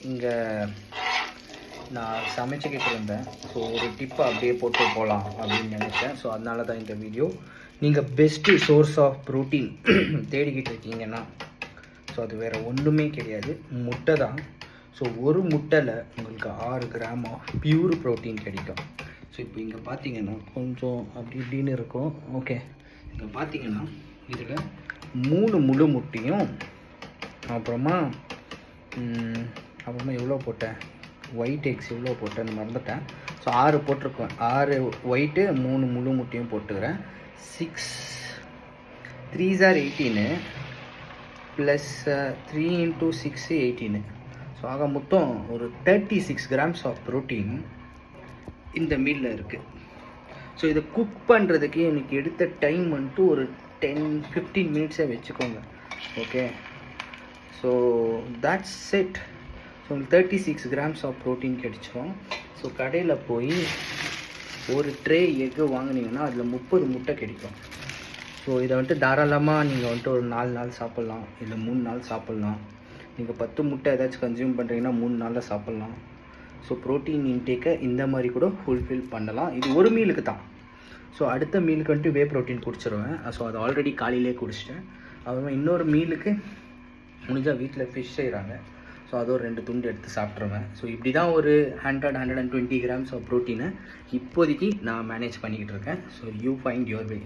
இங்கே நான் சமைச்சிக்கிட்டு இருந்தேன். ஸோ ஒரு டிப்பை அப்படியே போட்டு போகலாம் அப்படின்னு நினச்சேன். ஸோ அதனால தான் இந்த வீடியோ. நீங்கள் பெஸ்ட்டு சோர்ஸ் ஆஃப் ப்ரோட்டீன் தேடிக்கிட்டு இருக்கீங்கன்னா ஸோ அது வேறு ஒன்றுமே கிடையாது, முட்டை தான். ஸோ ஒரு முட்டையில் உங்களுக்கு 6 கிராம் ஆஃப் பியூர் ப்ரோட்டீன் கிடைக்கும். ஸோ இப்போ இங்கே பார்த்தீங்கன்னா கொஞ்சம் அப்படி இப்படின்னு இருக்கும். ஓகே, இங்கே பார்த்தீங்கன்னா இதில் 3 முழு முட்டையும் அப்புறமா எவ்வளோ போட்டேன், ஒயிட் எக்ஸ் எவ்வளோ போட்டேன்னு மறந்துட்டேன். ஸோ 6 போட்டிருக்கேன். 6 ஒயிட்டு 3 முழு முட்டையும் போட்டுக்கிறேன். 6 3s are 18 ப்ளஸ் 3 × 6 18. ஸோ ஆக மொத்தம் ஒரு 36 கிராம்ஸ் ஆஃப் ப்ரோட்டீன் இந்த மீலில் இருக்குது. ஸோ இதை குக் பண்ணுறதுக்கு எனக்கு எடுத்த டைம் வந்துட்டு ஒரு 10-15 மினிட்ஸே வச்சுக்கோங்க. Okay, so that's it. So உங்களுக்கு 36 கிராம்ஸ் ஆஃப் ப்ரோட்டீன் கிடைச்சிரும். ஸோ கடையில் போய் ஒரு ட்ரே எக்கு வாங்கினீங்கன்னா அதில் 30 முட்டை கிடைக்கும். ஸோ இதை வந்துட்டு தாராளமாக நீங்கள் வந்துட்டு ஒரு 4 நாள் சாப்பிட்லாம், இல்லை 3 நாள் சாப்பிட்லாம். நீங்கள் 10 முட்டை ஏதாச்சும் கன்சியூம் பண்ணுறீங்கன்னா 3 நாளில் சாப்பிட்லாம். ஸோ ப்ரோட்டீன் இன்டேக்கை இந்த மாதிரி கூட ஃபுல்ஃபில் பண்ணலாம். இது ஒரு மீலுக்கு தான். ஸோ அடுத்த மீலுக்கு வந்துட்டு வே ப்ரோட்டீன் குடிச்சிருவேன். ஸோ அதை ஆல்ரெடி காலையிலே குடிச்சிட்டேன். அப்புறமா இன்னொரு மீலுக்கு முடிஞ்சால் வீட்டில் ஃபிஷ் செய்கிறாங்க. ஸோ அது ஒரு 2 துண்டு எடுத்து சாப்பிட்ருவேன். ஸோ இப்படி தான் ஒரு 100-120 கிராம்ஸ் ஆஃப் ப்ரோட்டீனை இப்போதைக்கு நான் மேனேஜ் பண்ணிக்கிட்டு இருக்கேன். So you find your way.